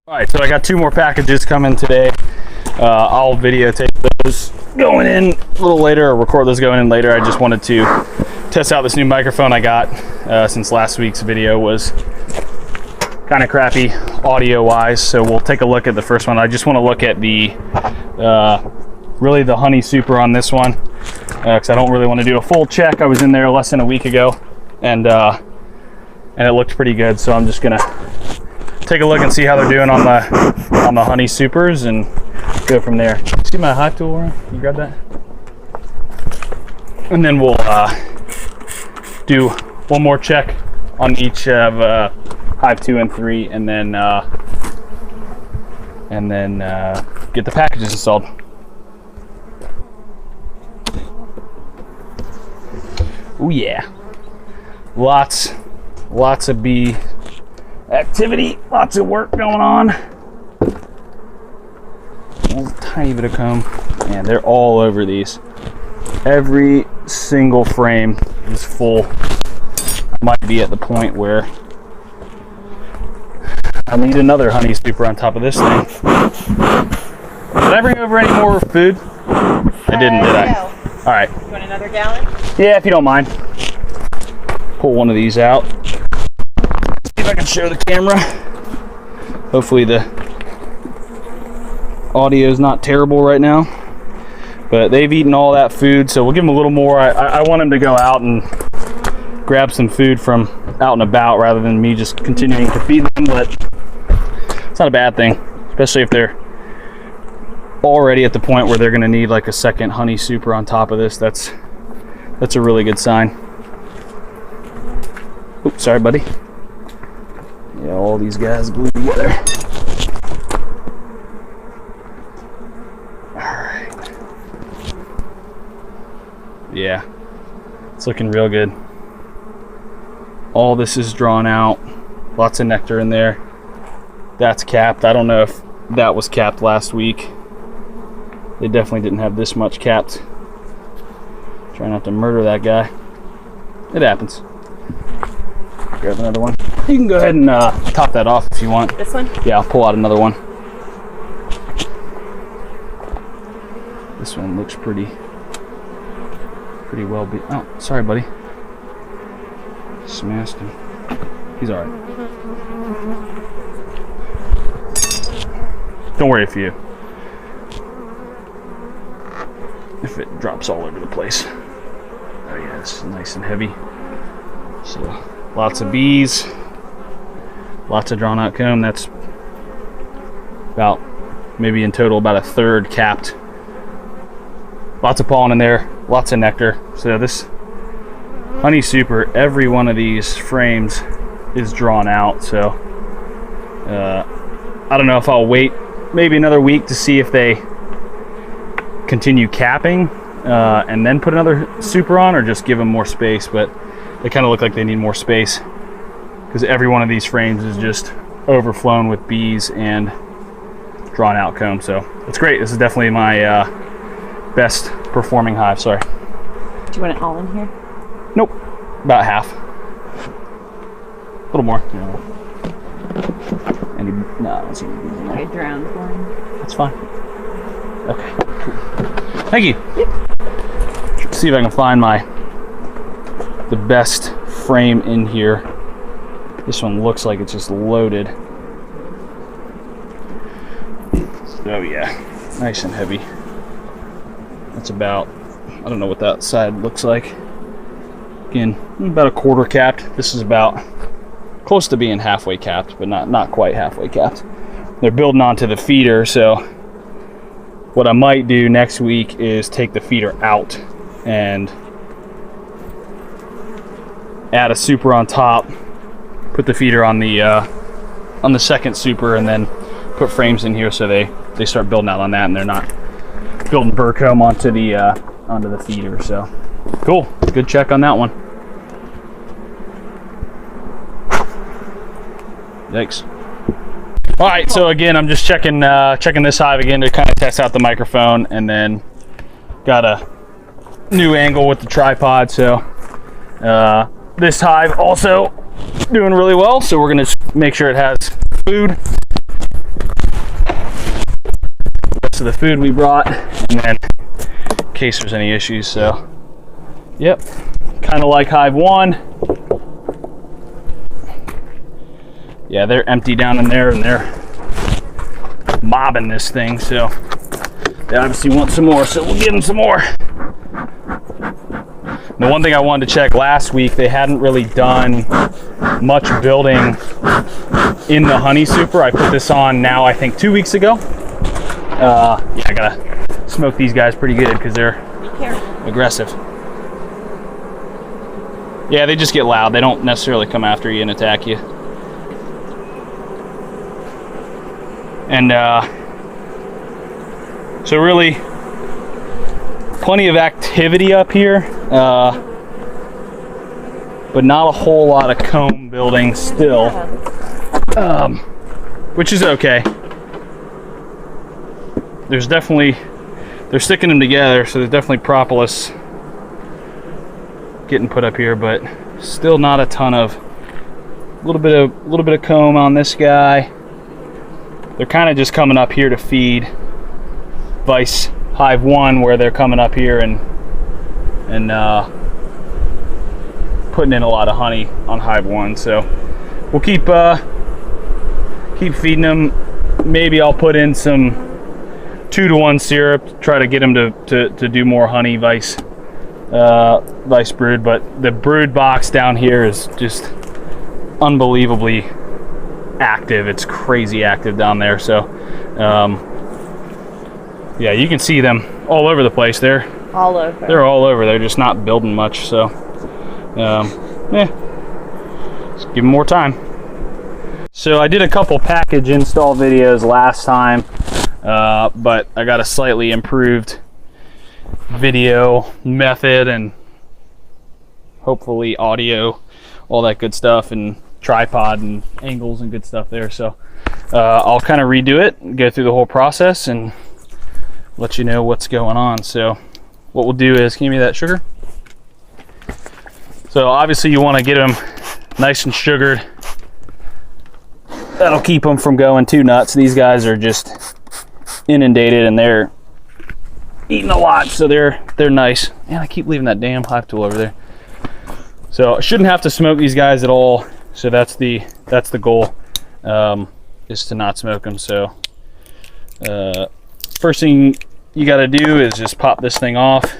All right, so I got 2 more packages coming today. I'll videotape those going in a little later, or record those going in later. I just wanted to test out this new microphone I got since last week's video was kind of crappy audio wise. So we'll take a look at the first one. I just want to look at the really the honey super on this one because I don't really want to do a full check. I was in there less than a week ago and it looked pretty good. So I'm just gonna take a look and see how they're doing on the honey supers and go from there. See my hive tool, Warren? Can you grab that? And then we'll do one more check on each of hive 2 and 3, and then get the packages installed. Oh yeah, lots of bee activity, lots of work going on. A tiny bit of comb, and they're all over these. Every single frame is full. I might be at the point where I need another honey super on top of this thing. Did I bring over any more food? I didn't, did I? No. All right. You want another gallon? Yeah, if you don't mind. Pull one of these out. See if I can show the camera. Hopefully the audio is not terrible right now, but they've eaten all that food, so we'll give them a little more. I want them to go out and grab some food from out and about rather than me just continuing to feed them, but it's not a bad thing, especially if they're already at the point where they're going to need like a second honey super on top of this. That's a really good sign. Oops, sorry buddy. Yeah, all these guys glued together. Alright. Yeah, it's looking real good. All this is drawn out. Lots of nectar in there. That's capped. I don't know if that was capped last week. They definitely didn't have this much capped. Try not to murder that guy. It happens. Grab another one. You can go ahead and top that off if you want. This one? Yeah, I'll pull out another one. This one looks pretty well beat. Oh, sorry, buddy. Smashed him. He's all right. Don't worry if it drops all over the place. Oh yeah, it's nice and heavy. So lots of bees, lots of drawn out comb. That's about maybe in total about a third capped. Lots of pollen in there, lots of nectar. So this honey super, every one of these frames is drawn out. So I don't know if I'll wait maybe another week to see if they continue capping and then put another super on, or just give them more space. But they kind of look like they need more space because every one of these frames is just overflown with bees and drawn out comb. So it's great. This is definitely my best performing hive. Sorry. Do you want it all in here? Nope, about half. A little more. No, I don't see any bees in there. I drowned one. That's fine. Okay, cool. Thank you. Yep. See if I can find the best frame in here. This one looks like it's just loaded. Oh yeah, nice and heavy. That's about, I don't know what that side looks like. Again, about a quarter capped. This is about close to being halfway capped, but not quite halfway capped. They're building onto the feeder, so what I might do next week is take the feeder out and add a super on top, put the feeder on the second super, and then put frames in here so they start building out on that, and they're not building burr comb onto the feeder. So cool, good check on that one. Yikes. All right, so again, I'm just checking this hive again to kind of test out the microphone, and then got a new angle with the tripod. So this hive also doing really well, so we're gonna make sure it has food rest of the food we brought, and then in case there's any issues. So, yep, kind of like hive 1. Yeah, they're empty down in there, and they're mobbing this thing, so they obviously want some more, so we'll give them some more. The one thing I wanted to check last week, they hadn't really done much building in the honey super. I put this on now, I think 2 weeks ago. Yeah, I gotta smoke these guys pretty good because they're aggressive. Yeah, they just get loud. They don't necessarily come after you and attack you. And so really, plenty of activity up here, but not a whole lot of comb building still, which is okay. There's definitely, they're sticking them together, so there's definitely propolis getting put up here, but still not a ton of, a little bit of comb on this guy. They're kind of just coming up here to feed vice hive 1, where they're coming up here and putting in a lot of honey on hive 1. So we'll keep feeding them. Maybe I'll put in some 2-to-1 syrup, try to get them to do more honey vice brood. But the brood box down here is just unbelievably active. It's crazy active down there. So yeah, you can see them all over the place. They're all over. They're just not building much. So yeah, let's give them more time. So I did a couple package install videos last time, but I got a slightly improved video method and hopefully audio, all that good stuff, and tripod and angles and good stuff there. So I'll kind of redo it, go through the whole process, and let you know what's going on. So what we'll do is, give me that sugar. So obviously you want to get them nice and sugared. That'll keep them from going too nuts. These guys are just inundated and they're eating a lot, so they're nice. Man, I keep leaving that damn hive tool over there. So I shouldn't have to smoke these guys at all. So that's the goal, is to not smoke them. So first thing you got to do is just pop this thing off.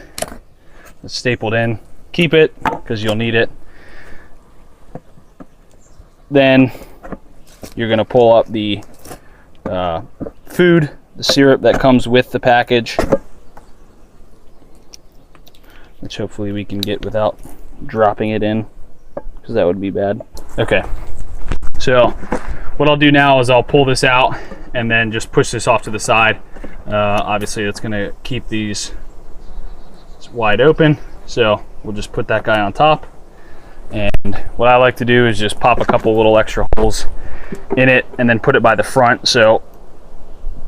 It's stapled in. Keep it because you'll need it. Then you're going to pull up the food, the syrup that comes with the package, which hopefully we can get without dropping it in, because that would be bad. Okay, so what I'll do now is I'll pull this out and then just push this off to the side. Obviously that's going to keep these wide open, so we'll just put that guy on top. And what I like to do is just pop a couple little extra holes in it and then put it by the front. So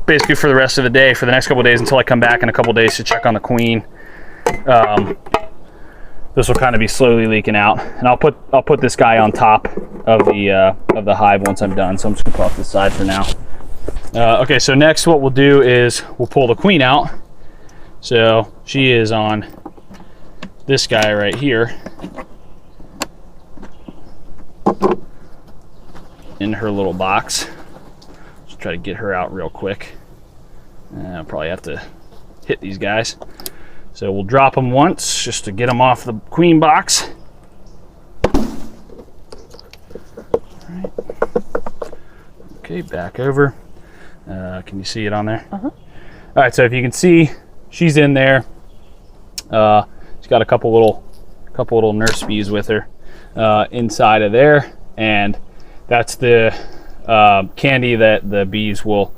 basically for the rest of the day, for the next couple of days until I come back in a couple of days to check on the queen, this will kind of be slowly leaking out. And I'll put this guy on top of the hive once I'm done. So I'm just gonna put off this side for now. Okay, so next what we'll do is we'll pull the queen out. So she is on this guy right here, in her little box. Just try to get her out real quick. I'll probably have to hit these guys. So we'll drop them once just to get them off the queen box. All right. Okay, back over. Can you see it on there? Uh-huh. All right, so if you can see, she's in there. She's got a couple little nurse bees with her inside of there, and that's the candy that the bees will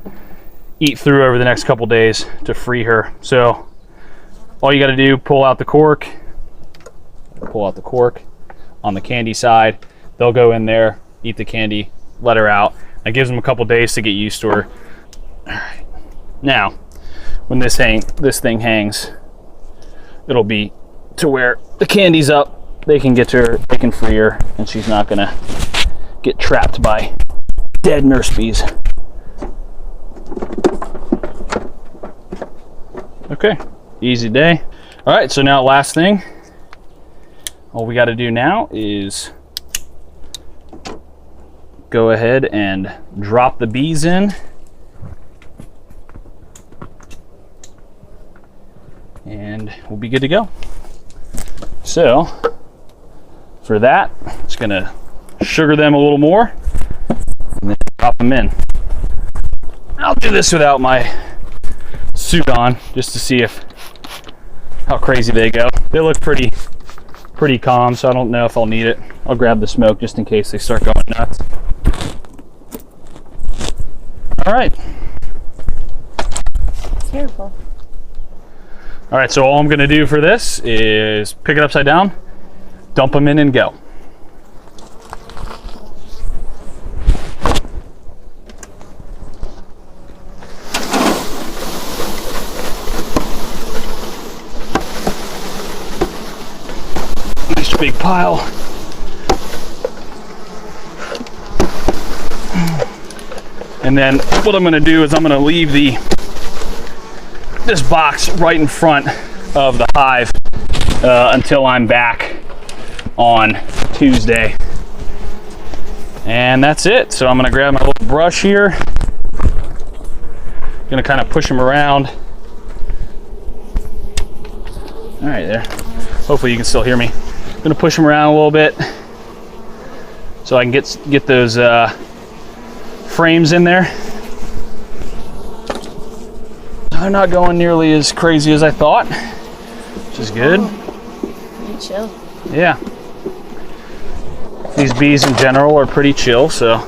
eat through over the next couple days to free her. So all you got to do, pull out the cork on the candy side. They'll go in there, eat the candy, let her out. That gives them a couple days to get used to her. All right. Now, when this thing hangs, it'll be to where the candy's up. They can get to her, they can free her, and she's not gonna get trapped by dead nurse bees. Okay, easy day. All right, so now last thing, all we got to do now is go ahead and drop the bees in. And we'll be good to go. So for that, just gonna sugar them a little more and then drop them in. I'll do this without my suit on just to see how crazy they go. They look pretty calm, so I don't know if I'll need it. I'll grab the smoke just in case they start going nuts. All right. Careful. All right, so all I'm gonna do for this is pick it upside down, dump them in and go. Nice big pile. And then what I'm gonna do is I'm gonna leave this box right in front of the hive until I'm back on Tuesday. And that's it. So I'm gonna grab my little brush here. Gonna kind of push them around. All right, there. Hopefully you can still hear me. Gonna push them around a little bit so I can get those frames in there. They're not going nearly as crazy as I thought, which is good. Pretty chill. Yeah. These bees in general are pretty chill, so.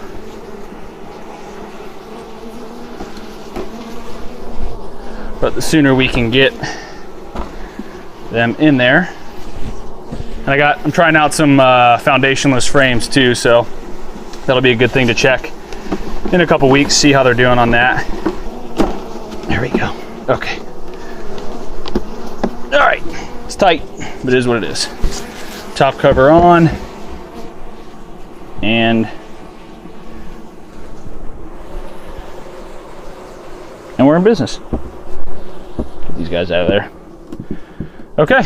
But the sooner we can get them in there. And I'm trying out some foundationless frames too, so that'll be a good thing to check in a couple weeks, see how they're doing on that. There we go. Okay. All right. It's tight, but it is what it is. Top cover on. And we're in business. Get these guys out of there. Okay.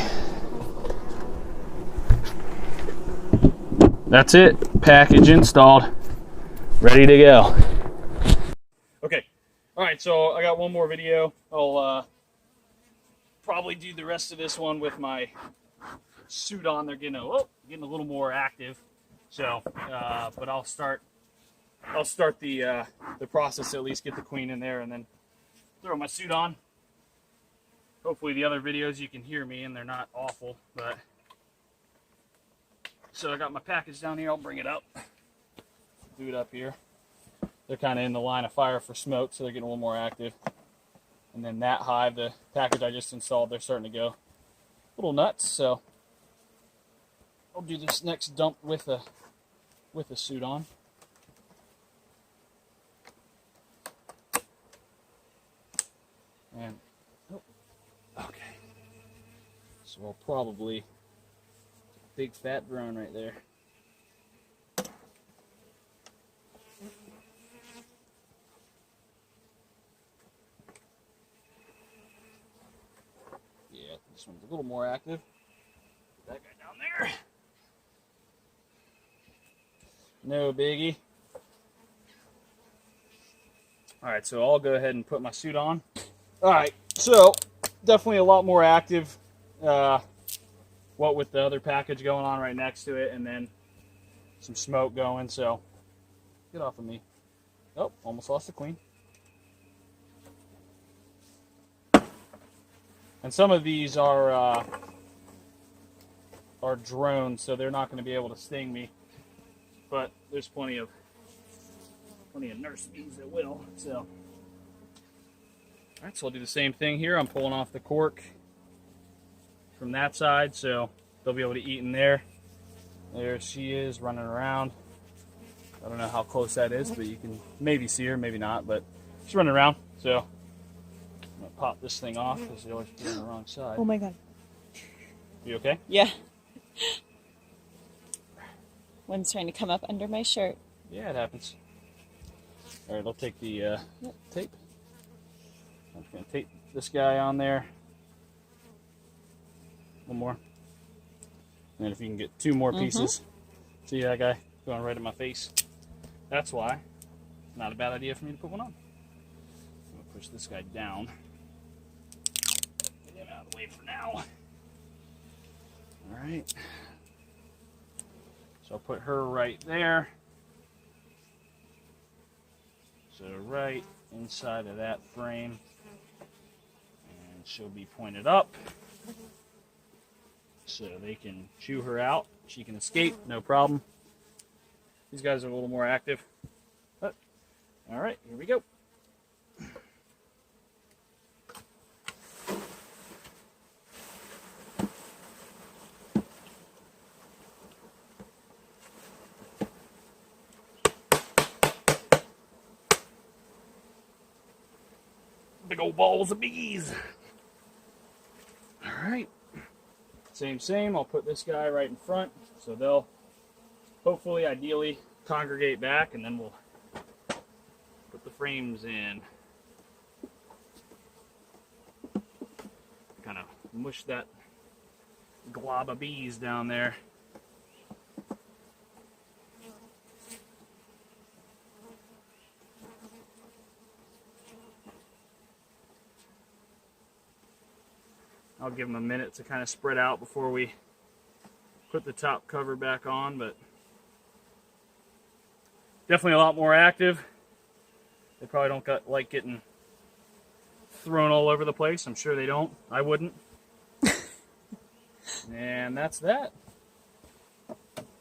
That's it. Package installed. Ready to go. Okay. All right, so I got one more video. I'll probably do the rest of this one with my suit on. They're getting a little more active. So, but I'll start the process, at least get the queen in there and then throw my suit on. Hopefully the other videos you can hear me and they're not awful, but so I got my package down here. I'll bring it up. Do it up here. They're kind of in the line of fire for smoke, so they're getting a little more active. And then that hive, the package I just installed, they're starting to go a little nuts. So I'll do this next dump with a suit on. And okay, so I'll probably big fat drone right there. Yeah, this one's a little more active. Put that guy down there. No biggie. All right, so I'll go ahead and put my suit on. All right, so definitely a lot more active. What with the other package going on right next to it, and then some smoke going. So get off of me. Oh, almost lost the queen. And some of these are drones, so they're not going to be able to sting me. But there's plenty of nurse bees that will. So, all right, so I'll do the same thing here. I'm pulling off the cork from that side, so they'll be able to eat in there. There she is running around. I don't know how close that is, but you can maybe see her, maybe not, but she's running around. So I'm gonna pop this thing off because they always put it on the wrong side. Oh my god. You okay? Yeah. One's trying to come up under my shirt. Yeah, it happens. All right, I'll take the tape. I'm just gonna tape this guy on there. One more. And then if you can get 2 more pieces. See that guy going right in my face? That's why. Not a bad idea for me to put one on. I'm going to push this guy down. Get him out of the way for now. Alright. So I'll put her right there. So right inside of that frame. And she'll be pointed up. So they can chew her out. She can escape, no problem. These guys are a little more active. But, all right, here we go. Big old balls of bees. All right. Same, I'll put this guy right in front, so they'll hopefully, ideally, congregate back, and then we'll put the frames in. Kind of mush that glob of bees down there. I'll give them a minute to kind of spread out before we put the top cover back on, but definitely a lot more active. They probably don't like getting thrown all over the place. I'm sure they don't. I wouldn't. And that's that.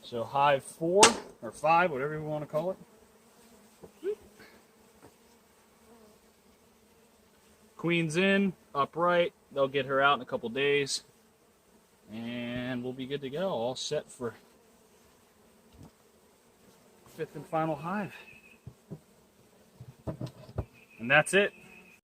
So hive 4 or 5, whatever you want to call it. Queen's in, upright. They'll get her out in a couple days. And we'll be good to go. All set for 5th and final hive. And that's it.